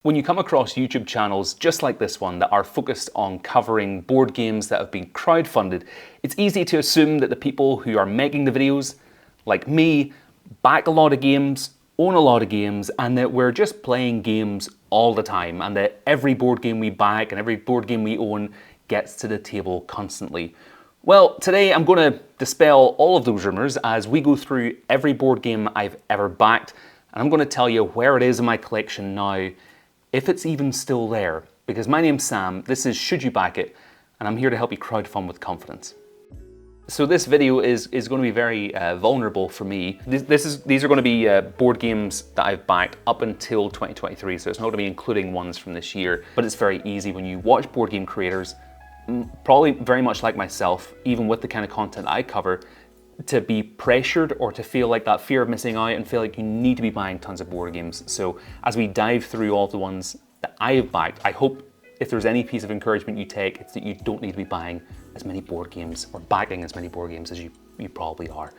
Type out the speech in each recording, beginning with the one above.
When you come across YouTube channels just like this one that are focused on covering board games that have been crowdfunded, it's easy to assume that the people who are making the videos, like me, back a lot of games, own a lot of games, and that we're just playing games all the time, and that every board game we back and every board game we own gets to the table constantly. Well, today I'm going to dispel all of those rumors as we go through every board game I've ever backed, and I'm going to tell you where it is in my collection now, if it's even still there. Because my name's Sam, this is Should You Back It, and I'm here to help you crowdfund with confidence. So this video is going to be very vulnerable for me. These are going to be board games that I've backed up until 2023, so it's not going to be including ones from this year. But it's very easy when you watch board game creators, probably very much like myself, even with the kind of content I cover, to be pressured or to feel like that fear of missing out and feel like you need to be buying tons of board games. So as we dive through all the ones that I have backed, I hope if there's any piece of encouragement you take, it's that you don't need to be buying as many board games or backing as many board games as you probably are.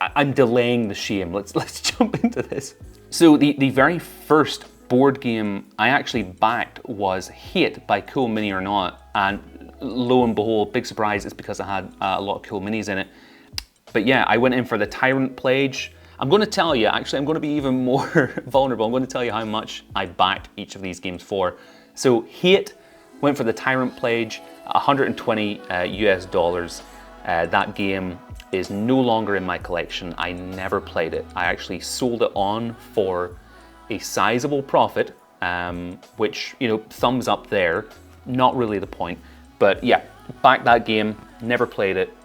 I'm delaying the shame. Let's jump into this. So the very first board game I actually backed was Hate by Cool Mini or Not, and lo and behold, big surprise, it's because I had a lot of cool minis in it. But yeah, I went in for the Tyrant Pledge. I'm going to tell you, actually, I'm going to be even more vulnerable. I'm going to tell you how much I backed each of these games for. So Hate went for the Tyrant Pledge, 120 US dollars. That game is no longer in my collection. I never played it. I actually sold it on for a sizable profit, which, you know, thumbs up there. Not really the point. But yeah, backed that game, never played it.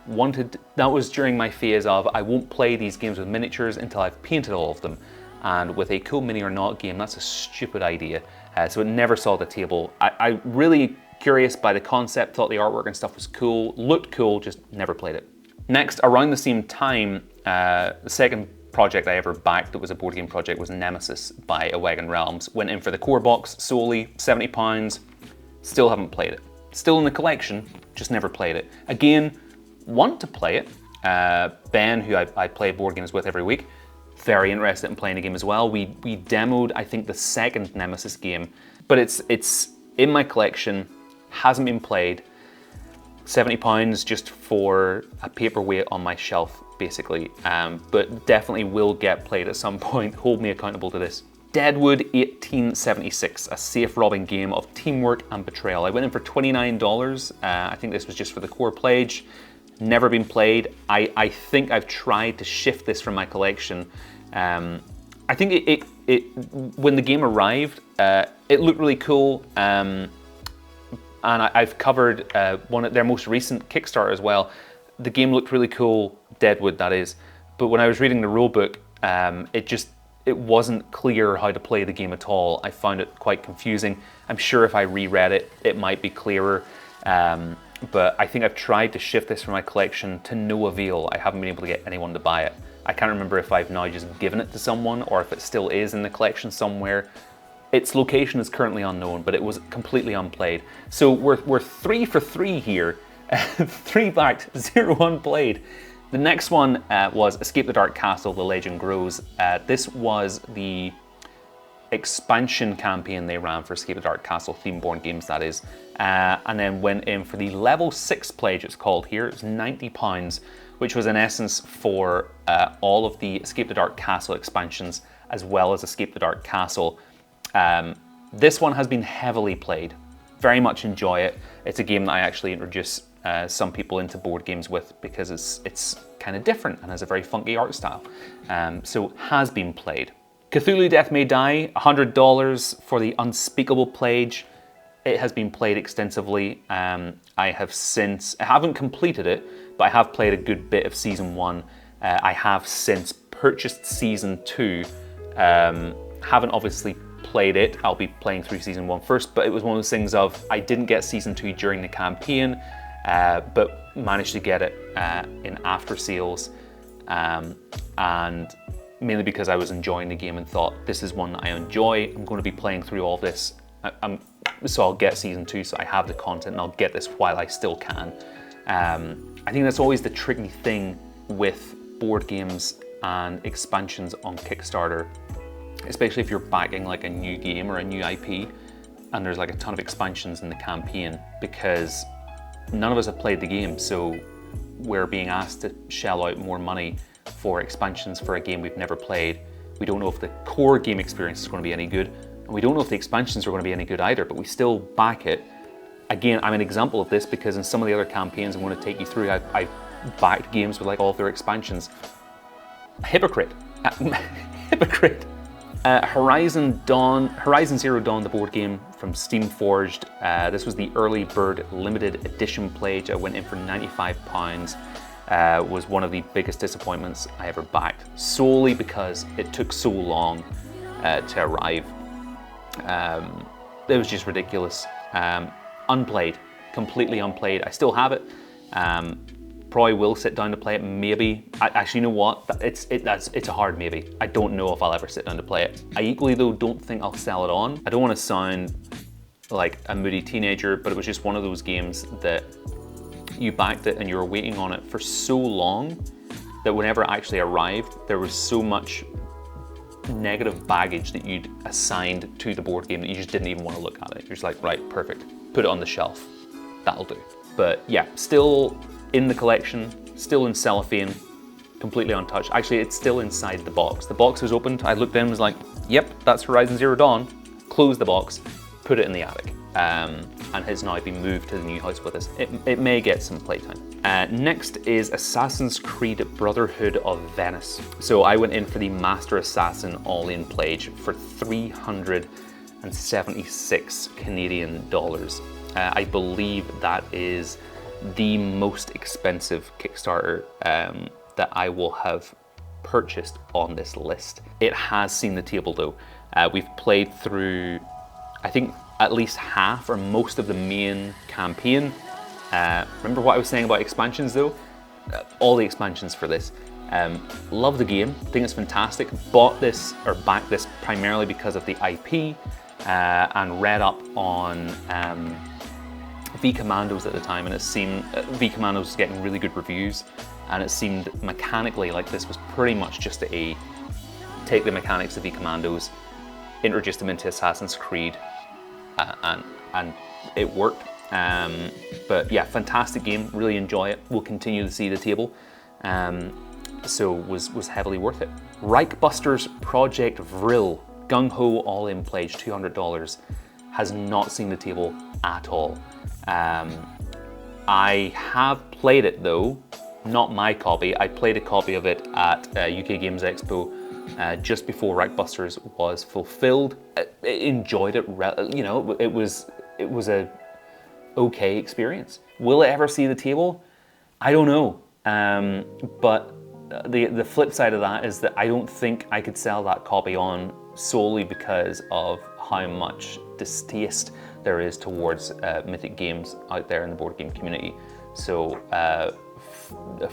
That was during my phase of I won't play these games with miniatures until I've painted all of them. And with a Cool Mini or Not game, that's a stupid idea. So it never saw the table. I really curious by the concept, thought the artwork and stuff was cool, looked cool, just never played it. Next, around the same time, the second project I ever backed that was a board game project was Nemesis by A Wagon Realms. Went in for the core box solely, £70, still haven't played it. Still in the collection, just never played it. Again, want to play it. Ben, who I play board games with every week, very interested in playing the game as well. We demoed, I think, the second Nemesis game, but it's in my collection, hasn't been played. £70 just for a paperweight on my shelf, basically, but definitely will get played at some point. Hold me accountable to this. Deadwood 1876, a safe robbing game of teamwork and betrayal. I went in for $29. I think this was just for the core pledge. Never been played. I think I've tried to shift this from my collection. I think it when the game arrived, it looked really cool. And I've covered one of their most recent Kickstarter as well. The game looked really cool, Deadwood that is. But when I was reading the rulebook, it wasn't clear how to play the game at all. I found it quite confusing. I'm sure if I reread it, it might be clearer. But I think I've tried to shift this from my collection to no avail. I haven't been able to get anyone to buy it. I can't remember if I've now just given it to someone or if it still is in the collection somewhere. Its location is currently unknown, but it was completely unplayed. So we're 3 for 3 here. 3 backed, 0 unplayed. The next one was Escape the Dark Castle, The Legend Grows. This was the expansion campaign they ran for Escape the Dark Castle theme-born games, that is. And then went in for the level 6 pledge, it's called here. It was £90, which was in essence for all of the Escape the Dark Castle expansions, as well as Escape the Dark Castle. This one has been heavily played. Very much enjoy it. It's a game that I actually introduce some people into board games with because it's kind of different and has a very funky art style. So has been played. Cthulhu Death May Die, $100 for the Unspeakable pledge. It has been played extensively. I haven't completed it, but I have played a good bit of Season 1. I have since purchased Season 2. Haven't obviously played it. I'll be playing through Season 1 first, but it was one of those things of I didn't get Season 2 during the campaign, but managed to get it in after sales, and mainly because I was enjoying the game and thought, this is one that I enjoy, I'm going to be playing through all this, so I'll get Season 2 so I have the content and I'll get this while I still can. I think that's always the tricky thing with board games and expansions on Kickstarter, especially if you're backing like a new game or a new IP and there's like a ton of expansions in the campaign, because none of us have played the game, so we're being asked to shell out more money for expansions for a game we've never played. We don't know if the core game experience is going to be any good, and we don't know if the expansions are going to be any good either, but we still back it. Again, I'm an example of this because in some of the other campaigns I'm going to take you through, I've backed games with like all of their expansions. Hypocrite. Hypocrite. Horizon Zero Dawn, the board game from Steamforged. This was the early bird limited edition pledge. I went in for £95. Was one of the biggest disappointments I ever backed, solely because it took so long to arrive. It was just ridiculous. Unplayed, completely unplayed. I still have it. Probably will sit down to play it, maybe. Actually, you know what? It's a hard maybe. I don't know if I'll ever sit down to play it. I equally though don't think I'll sell it on. I don't want to sound like a moody teenager, but it was just one of those games that you backed it and you were waiting on it for so long that whenever it actually arrived, there was so much negative baggage that you'd assigned to the board game that you just didn't even want to look at it. You're just like, right, perfect. Put it on the shelf. That'll do. But yeah, still in the collection, still in cellophane, completely untouched. Actually, it's still inside the box. The box was opened, I looked in and was like, yep, that's Horizon Zero Dawn. Closed the box, put it in the attic, and has now been moved to the new house with us. It may get some playtime. Next is Assassin's Creed Brotherhood of Venice. So I went in for the Master Assassin all-in pledge for 376 Canadian dollars. I believe that is the most expensive Kickstarter that I will have purchased on this list. It has seen the table though. We've played through, I think, at least half or most of the main campaign. Remember what I was saying about expansions though? All the expansions for this. Love the game, think it's fantastic. Bought this or backed this primarily because of the IP and read up on V Commandos at the time, and it seemed V Commandos was getting really good reviews, and it seemed mechanically like this was pretty much just a take the mechanics of V Commandos, introduce them into Assassin's Creed, and it worked. But yeah, fantastic game, really enjoy it. We'll continue to see the table, so was heavily worth it. Reichbusters Project Vrill, gung ho all in pledge, $200, has not seen the table at all. I have played it though, not my copy. I played a copy of it at UK Games Expo just before Reichbusters was fulfilled. I enjoyed it, you know, it was a okay experience. Will it ever see the table? I don't know. But the flip side of that is that I don't think I could sell that copy on solely because of how much distaste there is towards mythic games out there in the board game community. So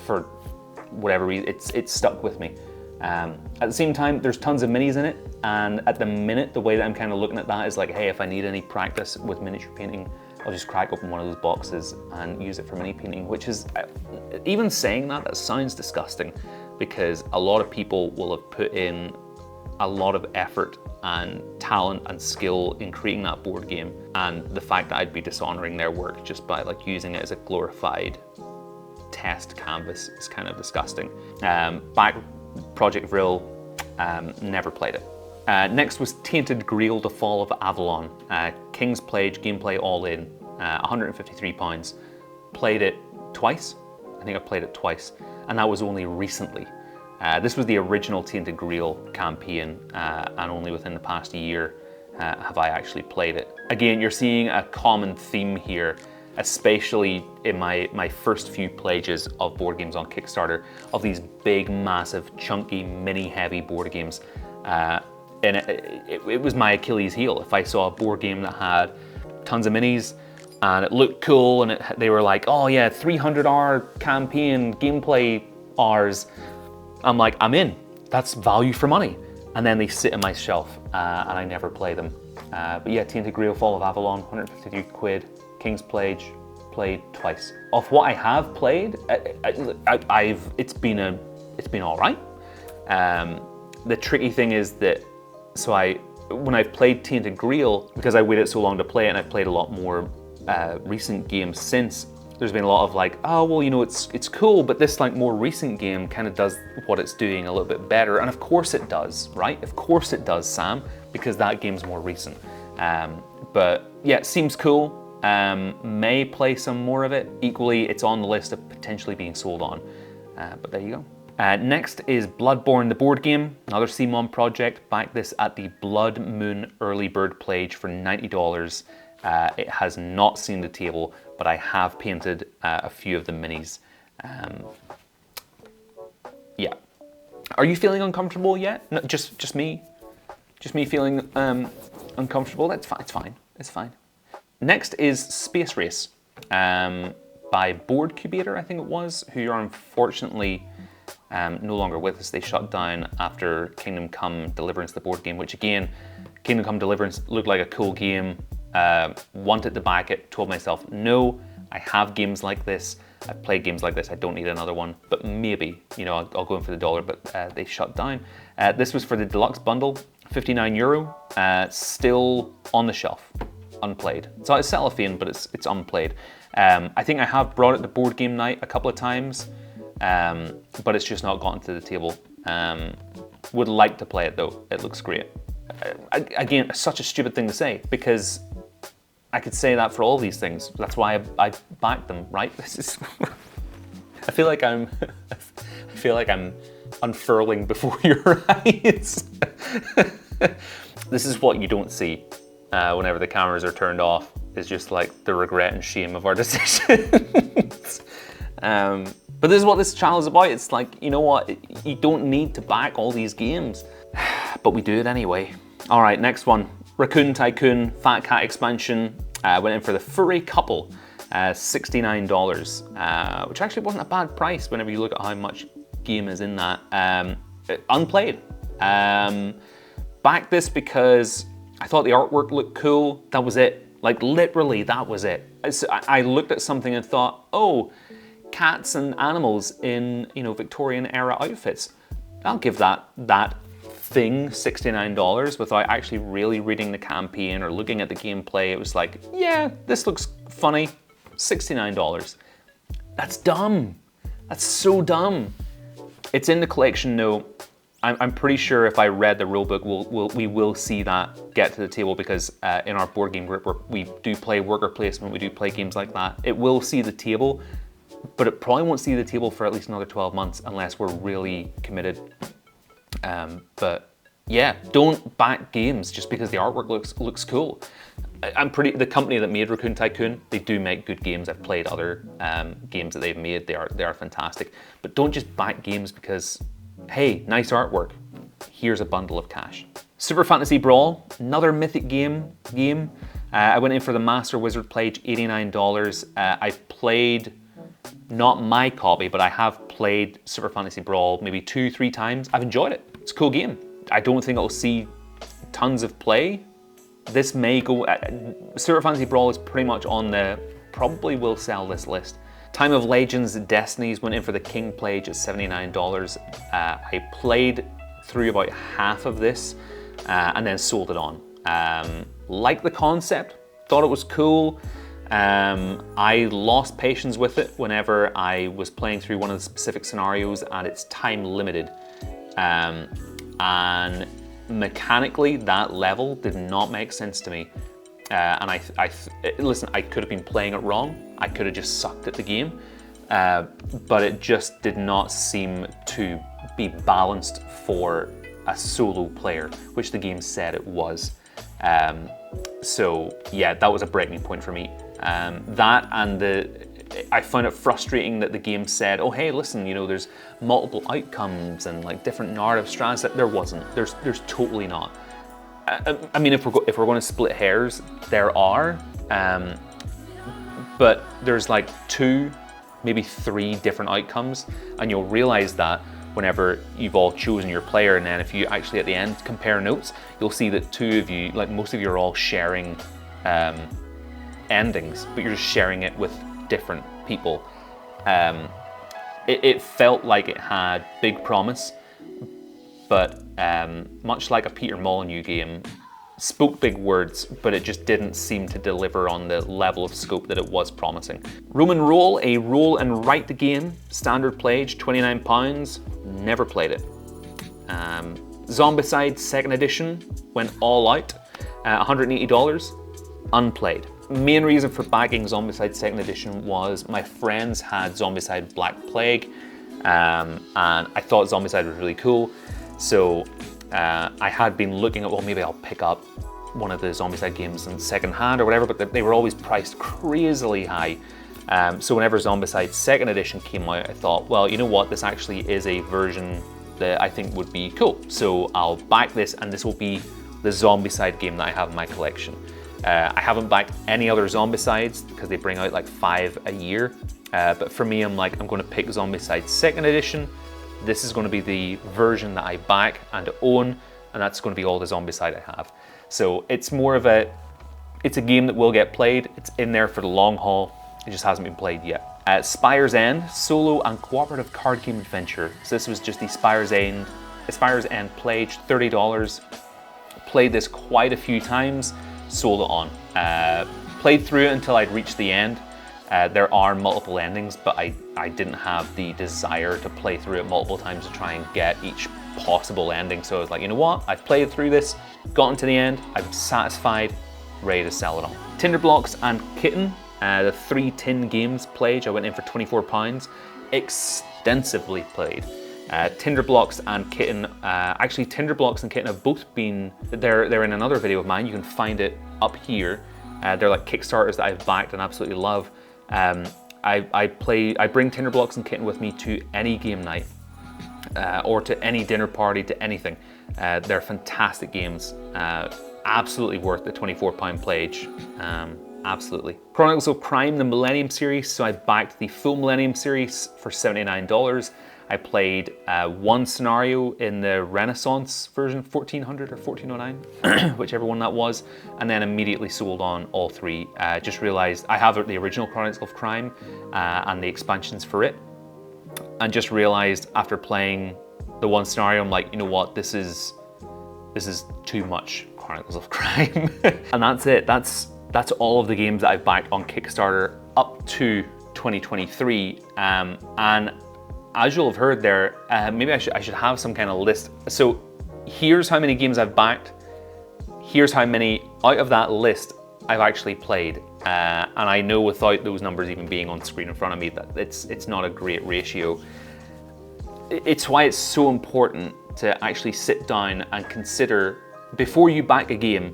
for whatever reason, it's stuck with me. At the same time, there's tons of minis in it, and at the minute, the way that I'm kind of looking at that is like, hey, if I need any practice with miniature painting, I'll just crack open one of those boxes and use it for mini painting, which is, even saying that sounds disgusting, because a lot of people will have put in a lot of effort and talent and skill in creating that board game, and the fact that I'd be dishonoring their work just by like using it as a glorified test canvas is kind of disgusting. Back Project Vrill, never played it. Next was Tainted, Grail, The Fall of Avalon. King's Pledge, gameplay all in, £153. Played it twice. I think I played it twice, and that was only recently. This was the original Tainted Grail campaign, and only within the past year have I actually played it. Again, you're seeing a common theme here, especially in my first few pledges of board games on Kickstarter, of these big, massive, chunky, mini-heavy board games. And it was my Achilles heel. If I saw a board game that had tons of minis and it looked cool, and they were like, oh yeah, 300-hour campaign, gameplay hours, I'm like, I'm in. That's value for money. And then they sit on my shelf and I never play them. But yeah, Tainted Grail, Fall of Avalon, 153 quid. King's Pledge, played twice. Of what I have played, it's been all right. The tricky thing is that when I've played Tainted Grail, because I waited so long to play it and I've played a lot more recent games since, there's been a lot of like, oh, well, you know, it's cool, but this like more recent game kind of does what it's doing a little bit better. And of course it does, right? Of course it does, Sam, because that game's more recent. But yeah, it seems cool. May play some more of it. Equally, it's on the list of potentially being sold on. But there you go. Next is Bloodborne, the board game, another CMON project. Back this at the Blood Moon early bird pledge for $90. It has not seen the table, but I have painted a few of the minis. Yeah. Are you feeling uncomfortable yet? No, just me? Just me feeling uncomfortable? That's fine. It's fine. It's fine. Next is Space Race by Board Cubator, I think it was, who are unfortunately no longer with us. They shut down after Kingdom Come Deliverance, the board game, which again, Kingdom Come Deliverance looked like a cool game. Wanted to back it, told myself, no, I have games like this. I've played games like this, I don't need another one, but maybe, you know, I'll go in for the dollar, but they shut down. This was for the deluxe bundle, €59, still on the shelf, unplayed. So it's cellophane, but it's unplayed. I think I have brought it to board game night a couple of times, but it's just not gotten to the table. Would like to play it though, it looks great. Again, such a stupid thing to say, because I could say that for all these things. That's why I backed them, right? This is. I feel like I'm unfurling before your eyes. This is what you don't see whenever the cameras are turned off. Is just like the regret and shame of our decisions. But this is what this channel is about. It's like, you know what? You don't need to back all these games, but we do it anyway. All right, next one. Raccoon Tycoon Fat Cat expansion. Went in for the Furry Couple, $69, which actually wasn't a bad price whenever you look at how much game is in that. Unplayed. Backed this because I thought the artwork looked cool. That was it. Like literally, that was it. I looked at something and thought, oh, cats and animals in, you know, Victorian era outfits. I'll give that thing $69 without actually really reading the campaign or looking at the gameplay. It was like, yeah, this looks funny, $69. That's dumb. That's so dumb. It's in the collection, no. I'm pretty sure if I read the rulebook, we will see that get to the table, because in our board game group, we do play worker placement, we do play games like that. It will see the table, but it probably won't see the table for at least another 12 months unless we're really committed. But yeah, don't back games just because the artwork looks cool. The company that made Raccoon Tycoon, they do make good games. I've played other games that they've made. They are fantastic. But don't just back games because, hey, nice artwork. Here's a bundle of cash. Super Fantasy Brawl, another Mythic game. I went in for the Master Wizard pledge, $89. I've played, not my copy, but I have played Super Fantasy Brawl maybe 2-3 times. I've enjoyed it. It's a cool game. I don't think it'll see tons of play. This may go, Super Fantasy Brawl is pretty much on the, probably will sell this list. Time of Legends Destinies went in for the King pledge at $79. I played through about half of this and then sold it on. Liked the concept, thought it was cool. I lost patience with it whenever I was playing through one of the specific scenarios and it's time limited. And mechanically, that level did not make sense to me. And listen, I could have been playing it wrong. I could have just sucked at the game. But it just did not seem to be balanced for a solo player, which the game said it was. So yeah, that was a breaking point for me. That and I found it frustrating that the game said, oh hey, listen, you know, there's multiple outcomes and like different narrative strands. That there wasn't. There's totally not. I mean, if we're going to split hairs, there are, but there's like 2, maybe 3 different outcomes, and you'll realize that whenever you've all chosen your player, and then if you actually at the end compare notes, you'll see that 2 of you, like most of you, are all sharing endings, but you're just sharing it with different people. It felt like it had big promise, but much like a Peter Molyneux game, spoke big words, but it just didn't seem to deliver on the level of scope that it was promising. Roman Roll, a roll and write game, standard pledge, £29, never played it. Zombicide 2nd edition, went all out, $180, unplayed. Main reason for bagging Zombicide 2nd edition was my friends had Zombicide Black Plague, and I thought Zombicide was really cool, so I had been looking at, well, maybe I'll pick up one of the Zombicide games in second hand or whatever, but they were always priced crazily high. So whenever Zombicide 2nd edition came out, I thought, well, you know what, this actually is a version that I think would be cool. So I'll back this, and this will be the Zombicide game that I have in my collection. I haven't backed any other Zombicides because they bring out like 5 a year. But for me, I'm like, I'm going to pick Zombicide 2nd edition. This is going to be the version that I back and own, and that's going to be all the Zombicide I have. So it's more of it's a game that will get played. It's in there for the long haul. It just hasn't been played yet. Spires End, solo and cooperative card game adventure. So this was just the Spires End pledge, $30. Played this quite a few times, sold it on. Played through it until I'd reached the end. There are multiple endings, but I didn't have the desire to play through it multiple times to try and get each possible ending. So I was like, you know what? I've played through this, gotten to the end, I'm satisfied, ready to sell it on. Tinderblox and Kittin, the 3 tin games pledge, I went in for £24, extensively played. Tinderblocks and Kittin, actually Tinderblocks and Kittin have both been, they're in another video of mine, you can find it up here. They're like Kickstarters that I've backed and absolutely love. I bring Tinderblocks and Kittin with me to any game night, or to any dinner party, to anything. They're fantastic games, absolutely worth the £24 pledge, absolutely. Chronicles of Crime, the Millenium series, so I backed the full Millenium series for $79. I played one scenario in the Renaissance version, 1400 or 1409, whichever one that was, and then immediately sold on all 3. Just realized I have the original Chronicles of Crime and the expansions for it, and just realized after playing the one scenario, I'm like, you know what, this is too much Chronicles of Crime. And that's it. That's all of the games that I've backed on Kickstarter up to 2023, and as you'll have heard there, maybe I should have some kind of list. So here's how many games I've backed. Here's how many out of that list I've actually played. And I know without those numbers even being on screen in front of me that it's not a great ratio. It's why it's so important to actually sit down and consider, before you back a game,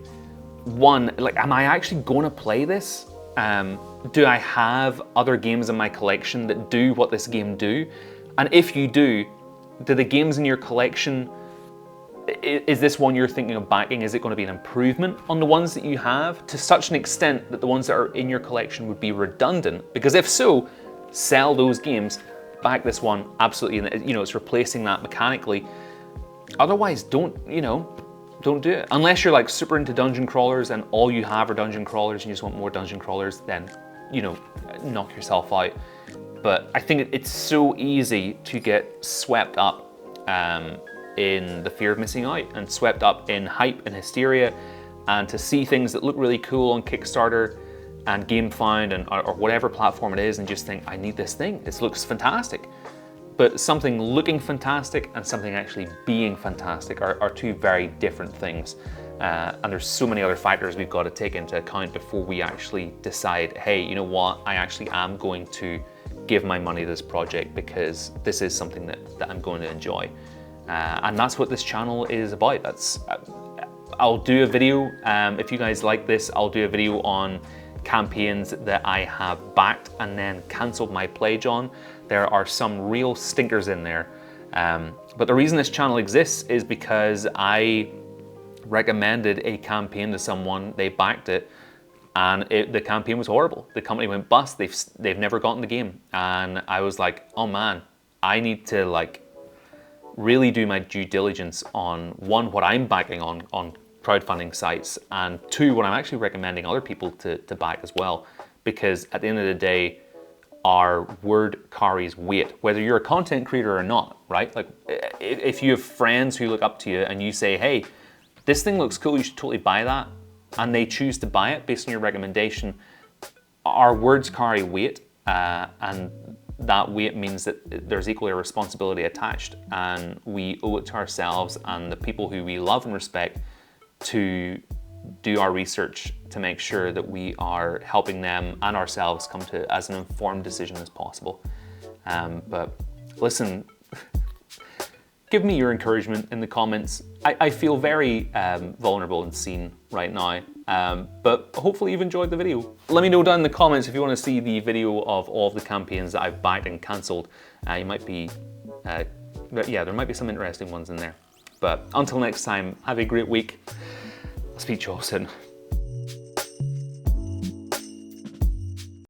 one, like, am I actually going to play this? Do I have other games in my collection that do what this game do? And if you do the games in your collection, is this one you're thinking of backing? Is it going to be an improvement on the ones that you have to such an extent that the ones that are in your collection would be redundant? Because if so, sell those games, back this one, absolutely, you know, it's replacing that mechanically. Otherwise, don't do it. Unless you're like super into dungeon crawlers and all you have are dungeon crawlers and you just want more dungeon crawlers, then, you know, knock yourself out. But I think it's so easy to get swept up in the fear of missing out and swept up in hype and hysteria, and to see things that look really cool on Kickstarter and GameFound or whatever platform it is and just think, I need this thing, this looks fantastic. But something looking fantastic and something actually being fantastic are 2 very different things. And there's so many other factors we've got to take into account before we actually decide, hey, you know what, I actually am going to give my money to this project because this is something that I'm going to enjoy. And that's what this channel is about. I'll do a video, if you guys like this, I'll do a video on campaigns that I have backed and then cancelled my pledge on. There are some real stinkers in there. But the reason this channel exists is because I recommended a campaign to someone, they backed it, and the campaign was horrible. The company went bust, they've never gotten the game. And I was like, oh man, I need to like really do my due diligence on, 1, what I'm backing on crowdfunding sites, and 2, what I'm actually recommending other people to back as well. Because at the end of the day, our word carries weight, whether you're a content creator or not, right? Like if you have friends who look up to you and you say, hey, this thing looks cool, you should totally buy that, and they choose to buy it based on your recommendation, our words carry weight, and that weight means that there's equally a responsibility attached, and we owe it to ourselves and the people who we love and respect to do our research to make sure that we are helping them and ourselves come to as an informed decision as possible. But listen, give me your encouragement in the comments. I feel very vulnerable and seen right now, but hopefully you've enjoyed the video. Let me know down in the comments if you want to see the video of all of the campaigns that I've backed and cancelled. There might be some interesting ones in there. But until next time, have a great week. I'll speak to you all soon.